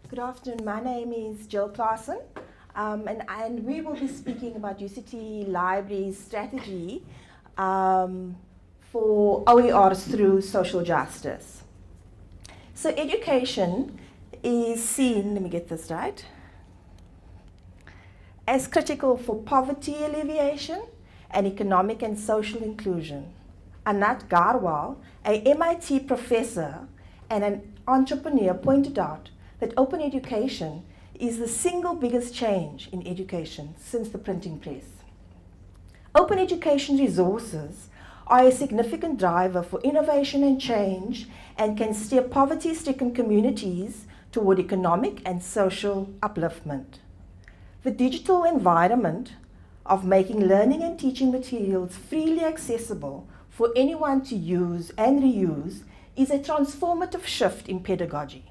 Good afternoon. My name is Jill Claassen, and we will be speaking about UCT Libraries strategy for OERs through social justice. So education is seen, let me get this right, as critical for poverty alleviation and economic and social inclusion. Anat Garwal, a MIT professor and an entrepreneur, pointed out that open education is the single biggest change in education since the printing press. Open education resources are a significant driver for innovation and change and can steer poverty-stricken communities toward economic and social upliftment. The digital environment of making learning and teaching materials freely accessible for anyone to use and reuse is a transformative shift in pedagogy.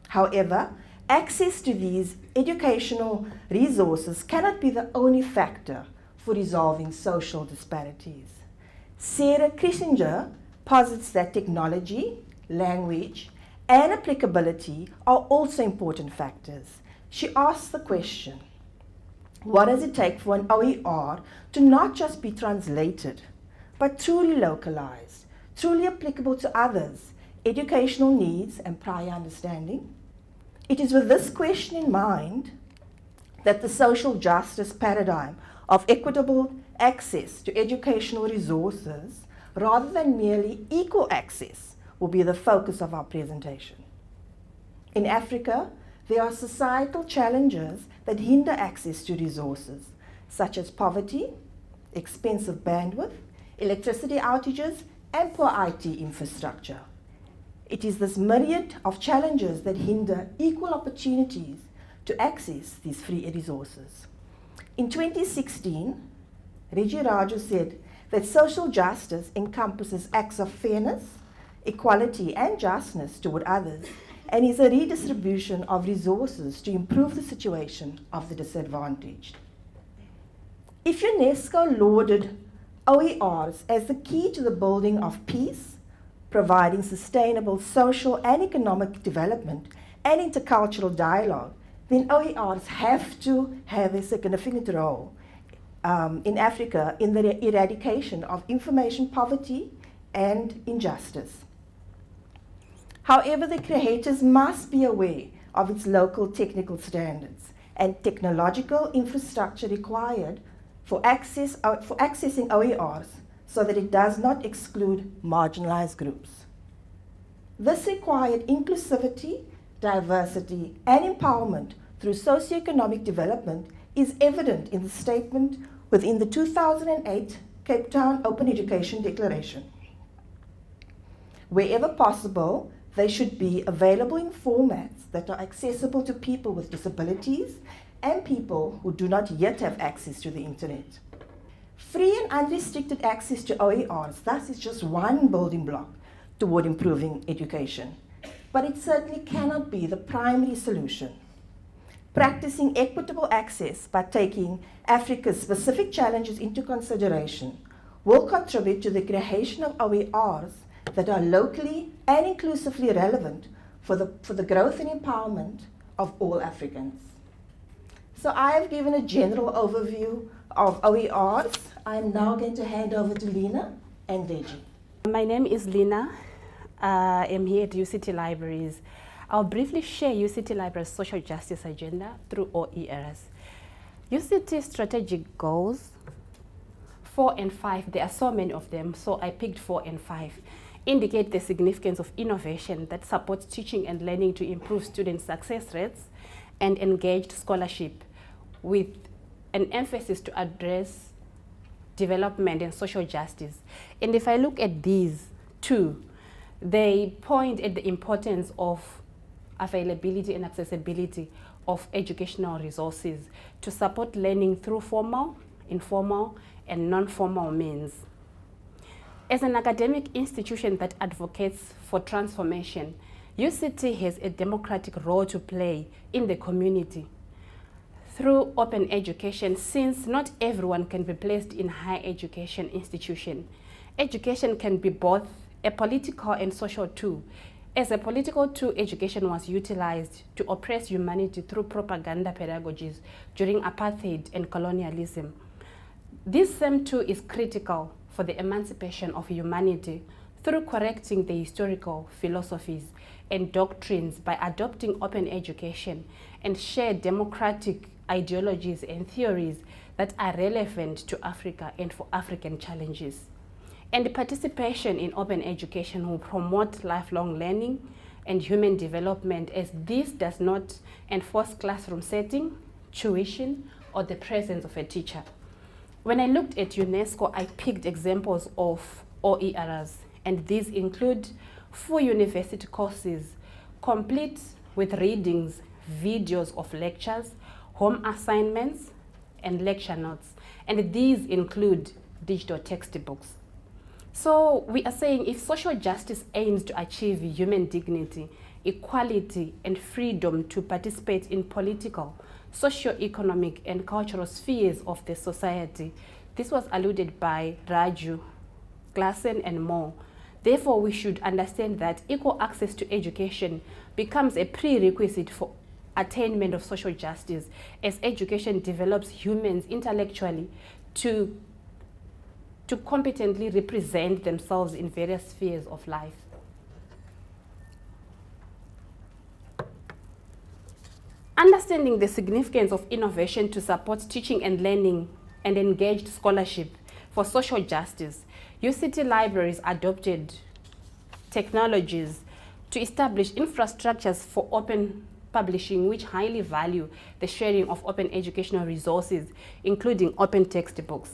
However, access to these educational resources cannot be the only factor for resolving social disparities. Sarah Kissinger posits that technology, language, and applicability are also important factors. She asks the question, what does it take for an OER to not just be translated, but truly localized, truly applicable to others' educational needs and prior understanding? It is with this question in mind that the social justice paradigm of equitable access to educational resources, rather than merely equal access, will be the focus of our presentation. In Africa, there are societal challenges that hinder access to resources, such as poverty, expensive bandwidth, electricity outages, and poor IT infrastructure. It is this myriad of challenges that hinder equal opportunities to access these free resources. In 2016, Reggie Raju said that social justice encompasses acts of fairness, equality, and justness toward others, and is a redistribution of resources to improve the situation of the disadvantaged. If UNESCO lauded OERs as the key to the building of peace, providing sustainable social and economic development and intercultural dialogue, then OERs have to have a significant role in Africa in the eradication of information poverty and injustice. However, the creators must be aware of its local technical standards and technological infrastructure required for accessing OERs so that it does not exclude marginalized groups. This required inclusivity, diversity, and empowerment through socioeconomic development is evident in the statement within the 2008 Cape Town Open Education Declaration. Wherever possible, they should be available in formats that are accessible to people with disabilities and people who do not yet have access to the internet. Free and unrestricted access to OERs, thus, is just one building block toward improving education, but it certainly cannot be the primary solution. Practicing equitable access by taking Africa's specific challenges into consideration will contribute to the creation of OERs that are locally and inclusively relevant for the growth and empowerment of all Africans. So I have given a general overview of OERs. I'm now going to hand over to Lena and Reggie. My name is Lena. I'm here at UCT Libraries. I'll briefly share UCT Libraries' social justice agenda through OERs. UCT strategic goals, 4 and 5, there are so many of them, so I picked 4 and 5, indicate the significance of innovation that supports teaching and learning to improve student success rates and engaged scholarship, with an emphasis to address development and social justice. And if I look at these two, they point at the importance of availability and accessibility of educational resources to support learning through formal, informal, and non-formal means. As an academic institution that advocates for transformation, UCT has a democratic role to play in the community through open education, since not everyone can be placed in higher education institution. Education can be both a political and social tool, As a political tool, education was utilized to oppress humanity through propaganda pedagogies during apartheid and colonialism. This same tool is critical for the emancipation of humanity through correcting the historical philosophies and doctrines by adopting open education and shared democratic ideologies and theories that are relevant to Africa and for African challenges. And participation in open education will promote lifelong learning and human development, as this does not enforce classroom setting, tuition, or the presence of a teacher. When I looked at UNESCO, I picked examples of OERs, and these include full university courses, complete with readings, videos of lectures, home assignments, and lecture notes. And these include digital textbooks. So we are saying if social justice aims to achieve human dignity, equality, and freedom to participate in political, socio-economic, and cultural spheres of the society, this was alluded by Raju, Claassen, and more. Therefore, we should understand that equal access to education becomes a prerequisite for attainment of social justice, as education develops humans intellectually to competently represent themselves in various spheres of life. Understanding the significance of innovation to support teaching and learning and engaged scholarship for social justice, UCT Libraries adopted technologies to establish infrastructures for open publishing, which highly value the sharing of open educational resources, including open textbooks.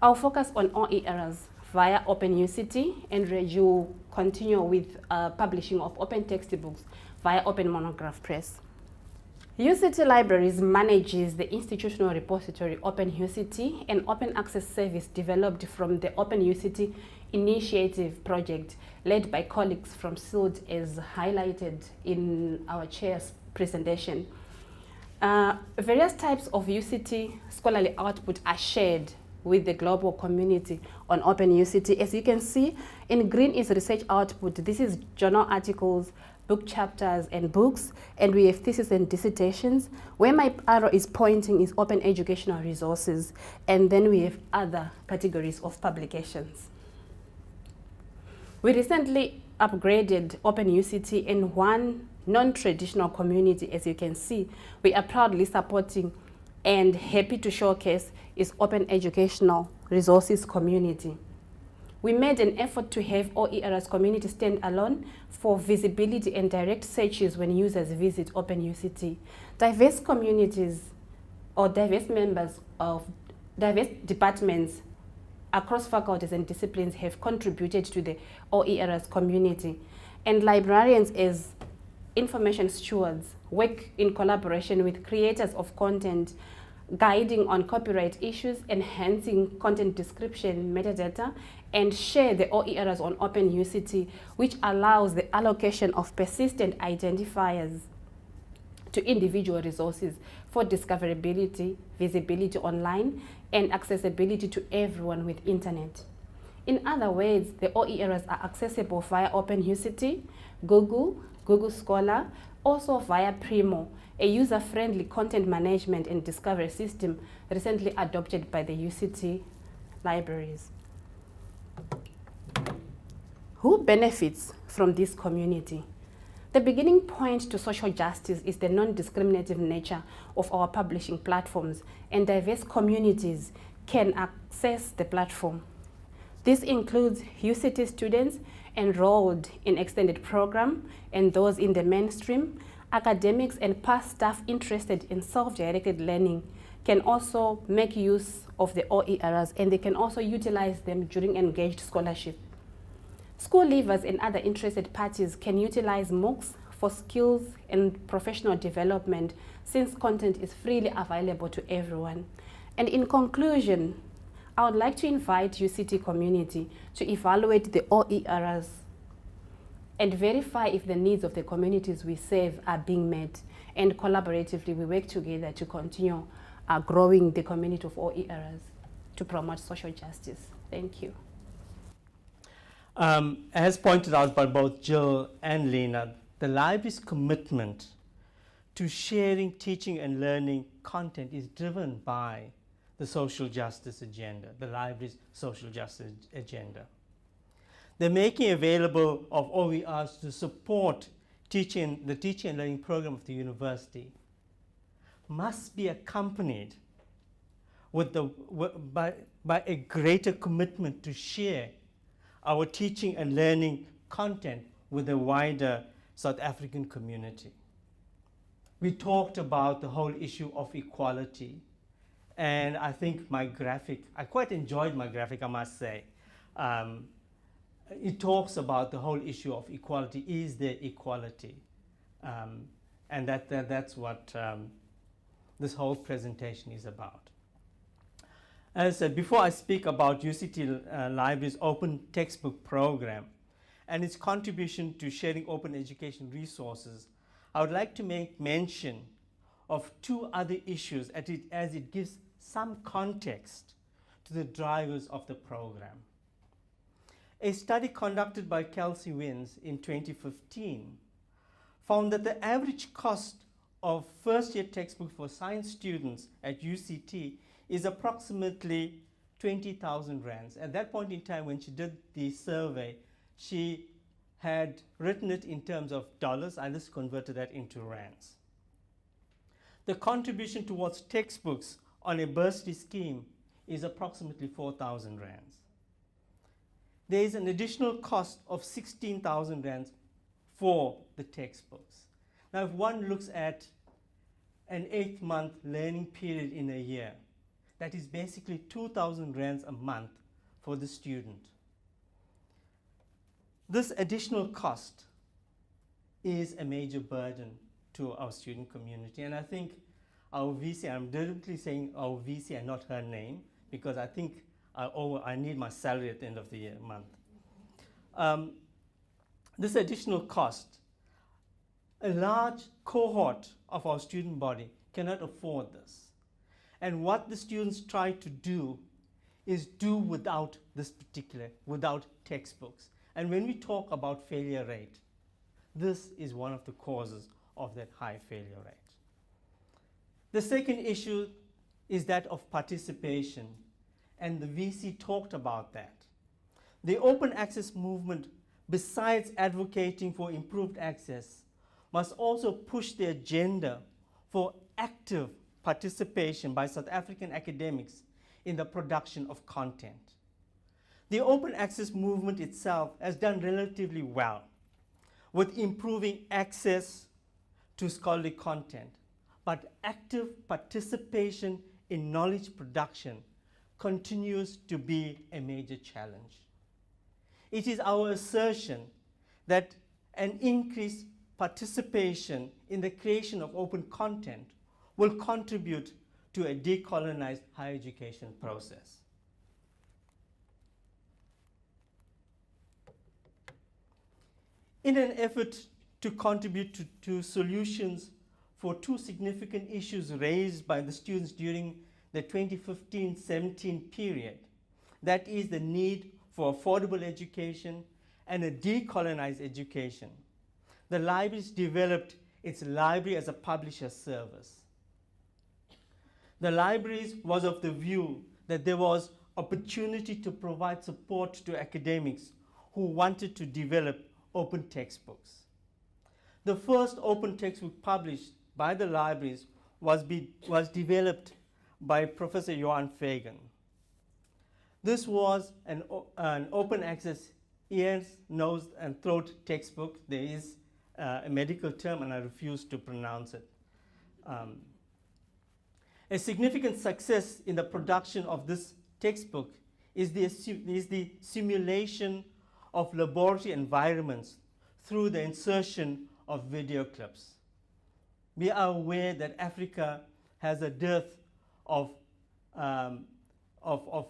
I'll focus on OERs via Open UCT, and Reggie will continue with publishing of open textbooks via Open Monograph Press. UCT Libraries manages the institutional repository Open UCT, an open access service developed from the Open UCT initiative project led by colleagues from SILD, as highlighted in our chair's presentation. Various types of UCT scholarly output are shared with the global community on Open UCT. As you can see, in green is research output. This is journal articles, book chapters, and books, and we have thesis and dissertations. Where my arrow is pointing is open educational resources, and then we have other categories of publications. We recently upgraded Open UCT in one non-traditional community. As you can see, we are proudly supporting and happy to showcase is Open Educational Resources Community. We made an effort to have OERS community stand alone for visibility and direct searches when users visit Open UCT. Diverse communities or diverse members of diverse departments across faculties and disciplines have contributed to the OERS community. And librarians, as information stewards, work in collaboration with creators of content, guiding on copyright issues, enhancing content description, metadata, and share the OERs on Open UCT, which allows the allocation of persistent identifiers to individual resources for discoverability, visibility online, and accessibility to everyone with internet. In other words, the OERs are accessible via Open UCT, Google Scholar, also via Primo, a user-friendly content management and discovery system recently adopted by the UCT Libraries. Who benefits from this community? The beginning point to social justice is the non-discriminative nature of our publishing platforms, and diverse communities can access the platform. This includes UCT students enrolled in extended program and those in the mainstream. Academics and past staff interested in self-directed learning can also make use of the OERs, and they can also utilize them during engaged scholarship. School leavers and other interested parties can utilize MOOCs for skills and professional development, since content is freely available to everyone. And in conclusion, I would like to invite UCT community to evaluate the OERs and verify if the needs of the communities we serve are being met. And collaboratively, we work together to continue growing the community of OERs to promote social justice. Thank you. As pointed out by both Jill and Lena, the library's commitment to sharing, teaching, and learning content is driven by the social justice agenda, the library's social justice agenda. The making available of OERs to support the teaching and learning program of the university must be accompanied with by a greater commitment to share our teaching and learning content with the wider South African community. We talked about the whole issue of equality, and I think my graphic, I quite enjoyed my graphic, I must say. It talks about the whole issue of equality. Is there equality? And that's what this whole presentation is about. As I said, before I speak about UCT Libraries' open textbook program and its contribution to sharing open education resources, I would like to make mention of two other issues as it gives some context to the drivers of the program. A study conducted by Kelsey Wins in 2015 found that the average cost of first-year textbook for science students at UCT is approximately 20,000 rands. At that point in time when she did the survey, she had written it in terms of dollars. I just converted that into rands. The contribution towards textbooks on a bursary scheme is approximately 4,000 rands. There is an additional cost of 16,000 rands for the textbooks. Now, if one looks at an 8-month learning period in a year, that is basically 2,000 rands a month for the student. This additional cost is a major burden to our student community, and I think our VC, I'm deliberately saying our VC and not her name, because I think I need my salary at the end of the month. This additional cost, a large cohort of our student body cannot afford this. And what the students try to do is do without without textbooks. And when we talk about failure rate, this is one of the causes of that high failure rate. The second issue is that of participation, and the VC talked about that. The open access movement, besides advocating for improved access, must also push the agenda for active participation by South African academics in the production of content. The open access movement itself has done relatively well with improving access to scholarly content, but active participation in knowledge production continues to be a major challenge. It is our assertion that an increased participation in the creation of open content will contribute to a decolonized higher education process. In an effort to contribute to solutions for two significant issues raised by the students during the 2015-17 period, that is the need for affordable education and a decolonized education, the libraries developed its library as a publisher service. The libraries was of the view that there was opportunity to provide support to academics who wanted to develop open textbooks. The first open textbook published by the libraries was developed by Professor Johan Fagan. This was an open access ears, nose, and throat textbook. There is a medical term, and I refuse to pronounce it. A significant success in the production of this textbook is the simulation of laboratory environments through the insertion of video clips. We are aware that Africa has a dearth of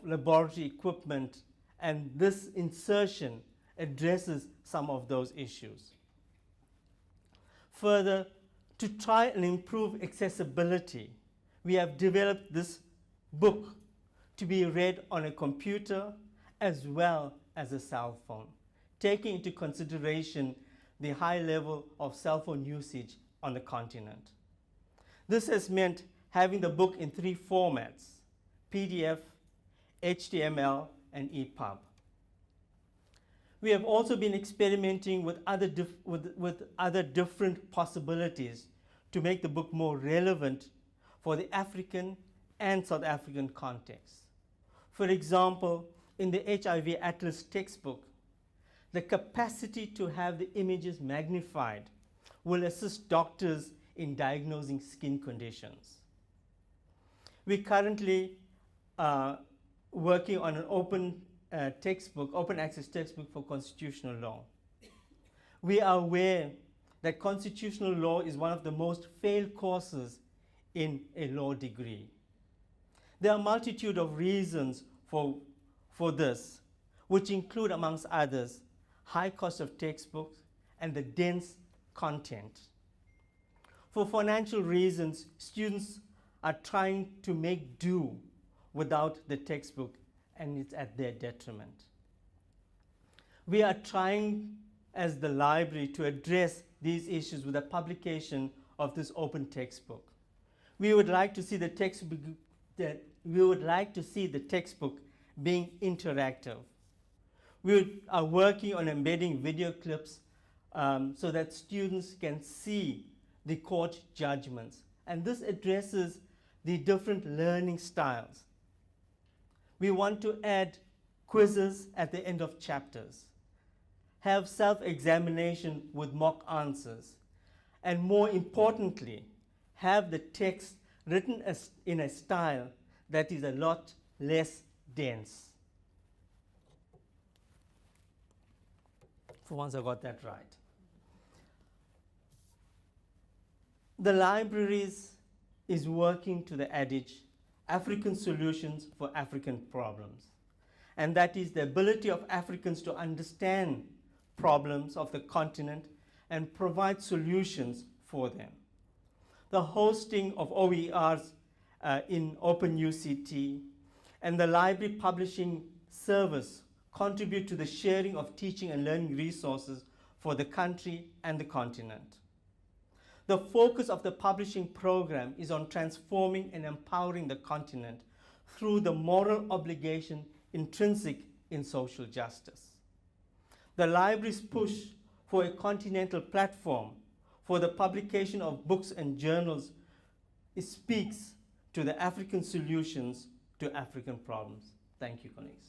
laboratory equipment, and this insertion addresses some of those issues. Further, to try and improve accessibility, we have developed this book to be read on a computer as well as a cell phone. taking into consideration the high level of cell phone usage on the continent. This has meant having the book in 3 formats: PDF, HTML, and EPUB. We have also been experimenting with other different possibilities to make the book more relevant for the African and South African context. For example, in the HIV Atlas textbook, the capacity to have the images magnified will assist doctors in diagnosing skin conditions. We currently are working on an open access textbook for constitutional law. We are aware that constitutional law is one of the most failed courses in a law degree. There are a multitude of reasons for this, which include, amongst others, high cost of textbooks and the dense content. For financial reasons, students are trying to make do without the textbook, and it's at their detriment. We are trying, as the library, to address these issues with the publication of this open textbook. We would like to see the textbook being interactive. We are working on embedding video clips so that students can see the court judgments, and this addresses the different learning styles. We want to add quizzes at the end of chapters, have self-examination with mock answers, and more importantly, have the text written in a style that is a lot less dense. For once I got that right. The libraries is working to the adage, African solutions for African problems. And that is the ability of Africans to understand problems of the continent and provide solutions for them. The hosting of OERs in Open UCT and the library publishing service contribute to the sharing of teaching and learning resources for the country and the continent. The focus of the publishing program is on transforming and empowering the continent through the moral obligation intrinsic in social justice. The library's push for a continental platform for the publication of books and journals speaks to the African solutions to African problems. Thank you, colleagues.